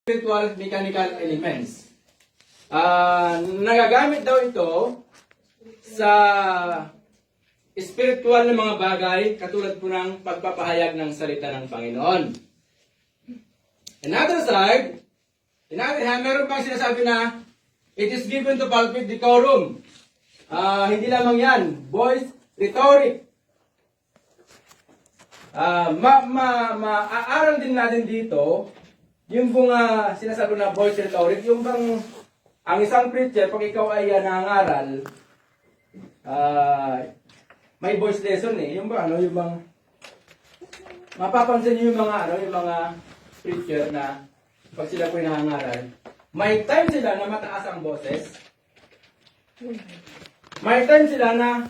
spiritual mechanical elements. Nagagamit daw ito sa spiritual na mga bagay katulad po ng pagpapahayag ng salita ng Panginoon. Another side, meron pang sinasabi na it is given to pulpit decorum. Hindi lamang yan, voice rhetoric. Aaral din natin dito yung pong sinasabi na voice rhetoric, yung bang ang isang preacher, pag ikaw ay nangangaral, may voice lesson eh. Yung ba yung bang mapapansin niyo yung mga preacher na pag sila po nangangaral, may time sila na mataas ang boses. May time sila na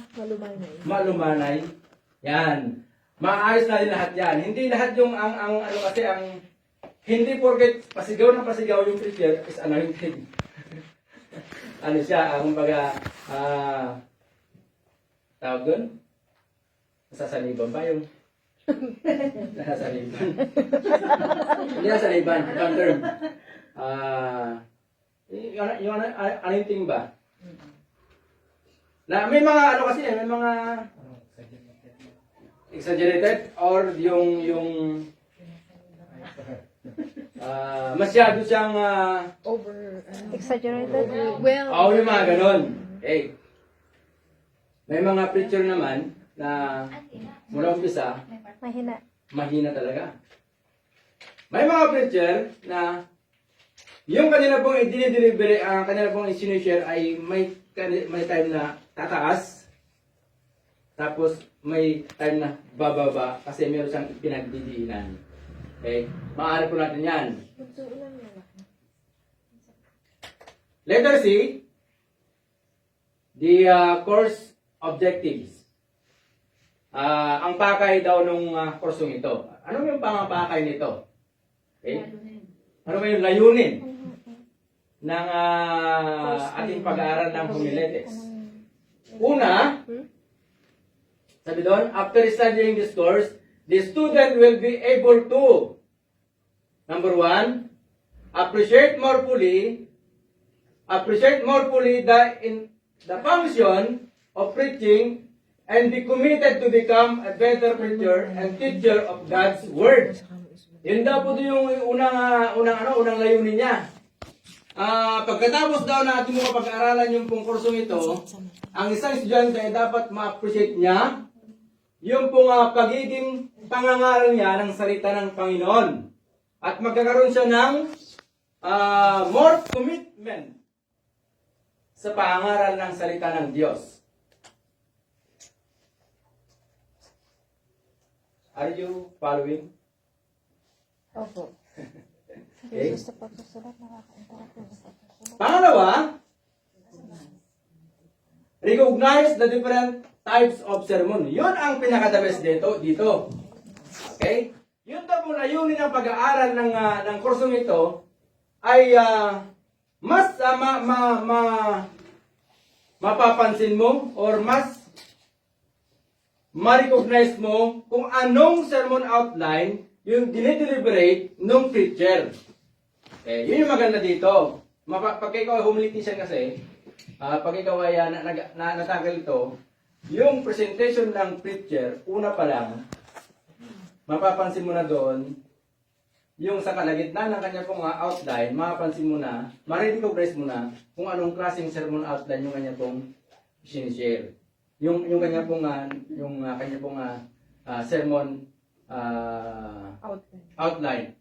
malumanay. Yan. Maayos na din lahat yan. Hindi lahat yung hindi porket pasigaw ng pasigaw yung preacher is anointed. Ano siya, kumbaga, tawag doon? Nasasaliban ba yung? Nasasaliban. Hindi nasasaliban, ibang term. Yung anointing ba? Na may mga kasi may mga exaggerated or yung masyado siyang over Exaggerated? yung mga ganon. Okay. May mga preacher naman na mula umpisa Mahina. talaga. May mga preacher na yung kanila pong i-deliver, ang kanila pong i-sinishare ay may time na tataas, tapos may time na bababa kasi meron siyang pinagdidiinan. Okay? Maaari po natin yan. Letter C, the course objectives. Ang pakay daw nung kursong ito. Ano yung pangapakay nito? Okay? Ano ba yung layunin ng ating pag-aaral ng homiletics? Una, sabi doon, after studying this course, the student will be able to, number 1, appreciate more fully the function of preaching and be committed to become a better preacher and teacher of God's Word. Yun daw po yung unang layunin niya. Pagkatapos daw na ating mga pag-aaralan yung pong kursong ito, ang isang estudyante ay dapat ma-appreciate niya yung pong pagiging pangangaral niya ng salita ng Panginoon. At magkakaroon siya ng more commitment sa pangangaral ng salita ng Diyos. Are you following? Opo. Okay. Gusto pa po sila nakakaintara. Pangalawa, recognize the different types of sermon. Yun ang pinaka-the best dito. Okay? Yun daw po layunin ng pag-aaral ng kursong ito ay mas mapapansin mo or mas ma-recognize mo kung anong sermon outline yung dinideliberate ng preacher. Okay, yun yung maganda dito. Pag ikaw ay homiletician kasi, pag ikaw ay natagal ito, yung presentation ng preacher, una pa lang, mapapansin mo na doon, yung sa kalagitnaan ng kanya pong outline, mapapansin mo na, ma-recognize mo na kung anong klaseng sermon outline yung kanya pong sinishare. Yung kanya pong sermon outline.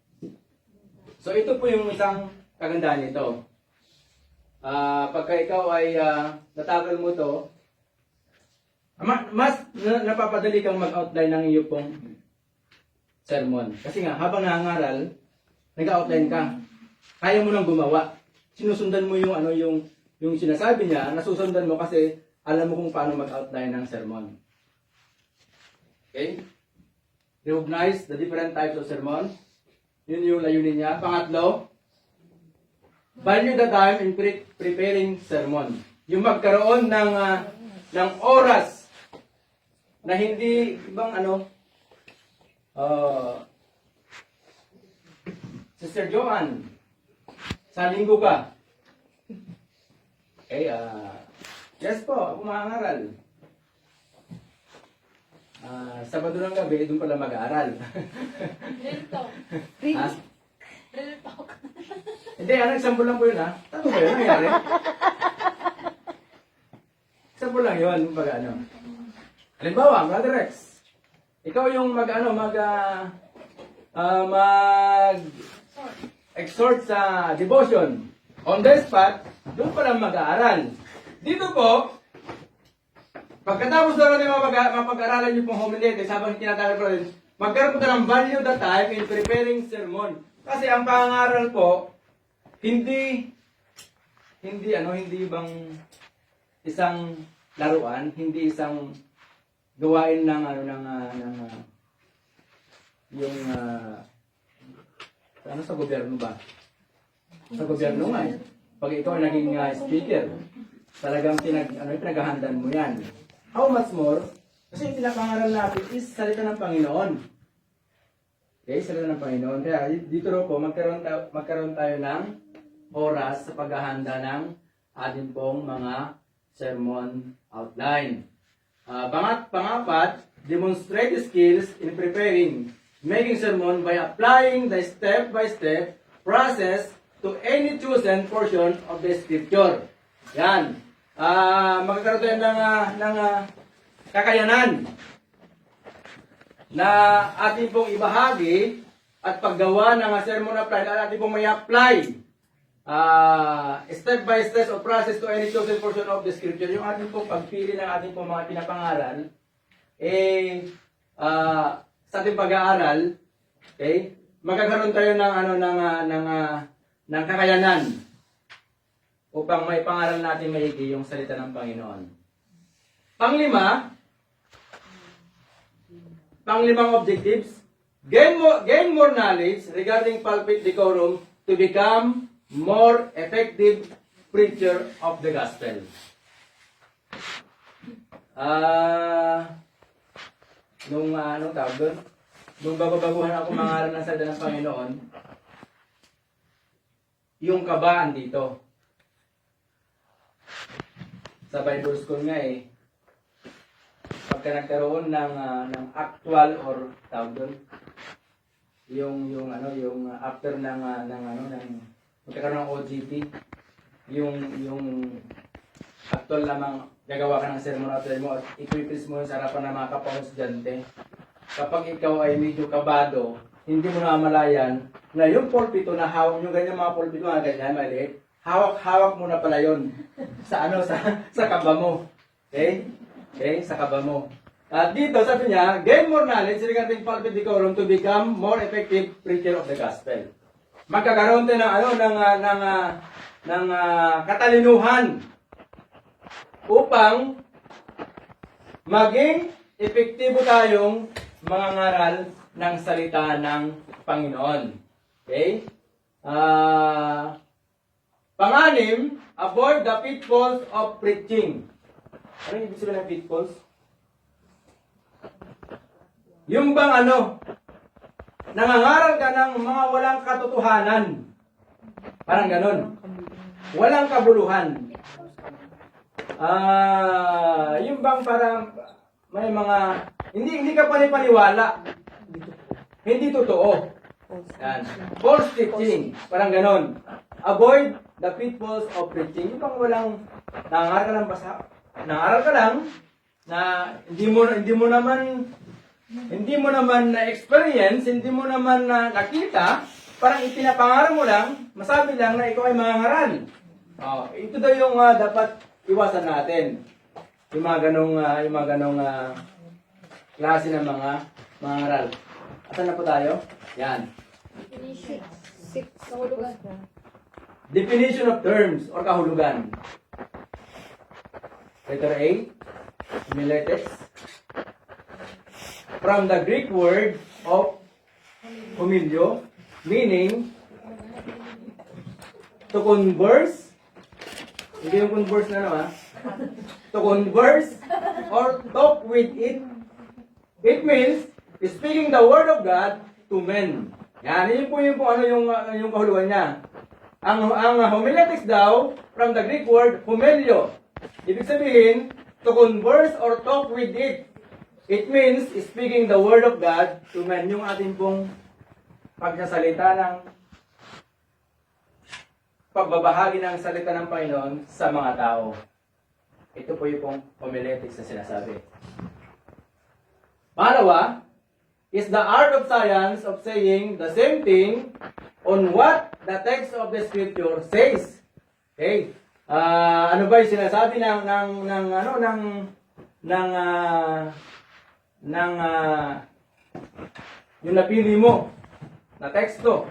So ito po yung isang kagandahan nito. Pagka ikaw ay natagal mo to, mas napapadali kang mag-outline ng iyong pong sermon. Kasi nga, habang nangangaral, nag-outline ka. Kaya mo nang gumawa. Sinusundan mo yung sinasabi niya, nasusundan mo kasi alam mo kung paano mag-outline ng sermon. Okay? Recognize the different types of sermon. Yun yung layunin niya. Pangatlo, value the time in preparing sermon. Yung magkaroon ng oras na hindi ibang Sister Joanne, Sa linggo ka. Okay, yes po, ako mangangaral. Sabado ng gabi, doon pala mag-aaral. Real talk. Ha? Real talk. Hindi, example lang po yun ha. Tama ba yun? Nangyari? Example lang yun, pag ano. Halimbawa, Brother Rex, ikaw yung exhort sa devotion. On the spot, doon pala mag-aaral. Dito po, pagkatapos na rin mapag-aralan niyo pong homiletics, habang tinatawag po rin, magkaroon po ng value the time in preparing sermon. Kasi ang pangaral po, hindi bang isang laruan, hindi isang gawain ng sa gobyerno ba? Sa gobyerno nga. Pag ikaw ay naging speaker, talagang pinaghahandaan mo yan. How much more? Kasi yung pinapangaral natin is salita ng Panginoon. Okay, salita ng Panginoon. Kaya dito rin po, magkaroon tayo ng oras sa paghahanda ng ating pong mga sermon outline. Pangapat, demonstrate skills in preparing, making sermon by applying the step-by-step process to any chosen portion of the scripture. Yan. Magkakaroon tayo ng kakayanan na ating pong ibahagi at paggawa ng sermon apply at ating pong may apply step by step or process to any chosen portion of the scripture. Yung ating pong pagpili ng ating pong mga pinapangaral sa ating pag-aaral, okay, magkakaroon tayo ng kakayanan upang may pangaral natin maigi yung salita ng Panginoon. Panglimang objectives, gain more knowledge regarding pulpit decorum to become more effective preacher of the gospel. Nung tawag doon? Nung babaguhan ako mangaral ng salita ng Panginoon, yung kabaan dito. Sa Bible school nga pagka nagkaroon ng actual or tawag doon, yung after ng magkakaroon ng OGT, yung actual lamang gagawa ka ng sermon outline mo at i-preach mo sa harapan ng mga kapwa estudyante. Kapag ikaw ay medyo kabado, hindi mo namalayan na yung pulpito na hawak, yung ganyan mga pulpito na ganyan, maliit, hawak mo na pala yun sa kaba mo. Okay? Okay, sa kaba mo. At dito sabi niya, gain more knowledge regarding pulpit decorum to become more effective preacher of the gospel. Magkakaroon tayo ng katalinuhan upang maging epektibo tayong mangangaral ng salita ng Panginoon. Okay? Pang-anim, avoid the pitfalls of preaching. Ano yung ibig sabihin ng pitfalls? Yung bang nangangaral ka ng mga walang katotohanan. Parang ganon. Walang kabuluhan. Yung bang parang may mga hindi ka panipaniwala. Hindi totoo. Yan. False teaching. Parang ganon. Avoid the pitfalls of preaching. Yung bang walang nangaral ka lang na hindi mo naman na experience, hindi mo naman na nakita, parang ipinapangaral mo lang, masabi lang na ikaw ay mangangaral. Ito daw yung dapat iwasan natin. Yung mga ganong klase ng mga mangangaral. Asan na po tayo? Yan. Definition of terms or kahulugan. Letter A, homiletics. From the Greek word of homilio, meaning to converse. Hindi yung converse na to converse or talk with it. It means speaking the word of God to men. Yan, yun po yung kahulugan niya. Ang homiletics daw, from the Greek word humelio. Ibig sabihin, to converse or talk with it. It means speaking the word of God to men. Yung ating pong pagsasalita ng pagbabahagi ng salita ng Panginoon sa mga tao. Ito po yung pong homiletics na sinasabi. Pangalawa, is the art of science of saying the same thing on what the text of the scripture says. Okay? Ano ba yung sinasabi yung napili mo na teksto?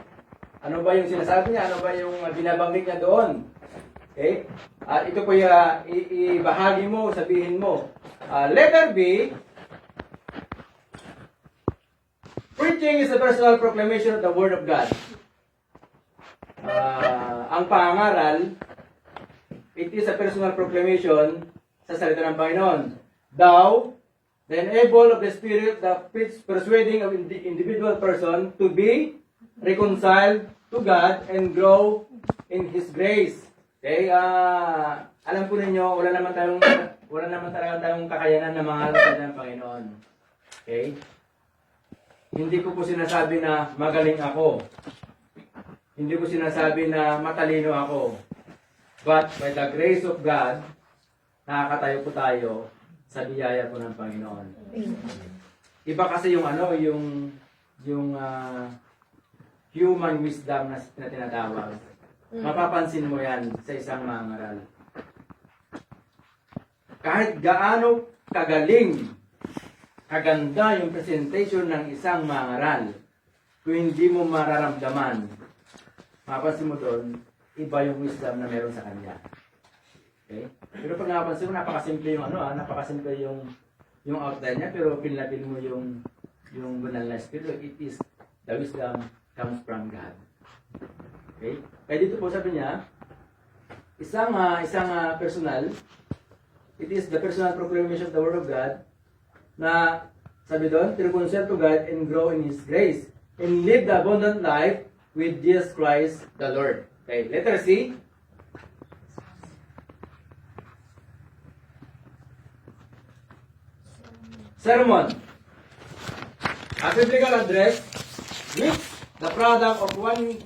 Ano ba yung sinasabi niya? Ano ba yung binabanggit niya doon? Okay? Ito po yung ibahagi mo, sabihin mo. Letter B, preaching is a personal proclamation of the Word of God. Ang pangaral, it is a personal proclamation sa salita ng Panginoon. Thou, the enable of the Spirit, the persuading of the individual person to be reconciled to God and grow in His grace. Okay, alam po ninyo, wala naman talaga tayong kakayanan na mga salita ng Panginoon. Okay? Hindi ko po sinasabi na magaling ako. Hindi ko sinasabi na matalino ako. But by the grace of God, nakakatayo po tayo sa biyaya po ng Panginoon. Iba kasi yung human wisdom na tinatawag. Mapapansin mo yan sa isang mangaral. Kahit gaano kagaling, kaganda yung presentation ng isang mangaral, kung hindi mo mararamdaman, mapapansin mo doon, iba yung wisdom na meron sa kanya. Okay? Pero pag napapansin mo, napakasimple yung napakasimple yung outline niya, pero pinlapin mo yung banal na espiritu. It is the wisdom comes from God. Okay? Kaya dito po sabi niya, isang personal, it is the personal proclamation of the Word of God, na sabi doon, to reconcile to God and grow in His grace, and live the abundant life with Jesus Christ the Lord. Okay, letter C. Sermon. A biblical address which the product of one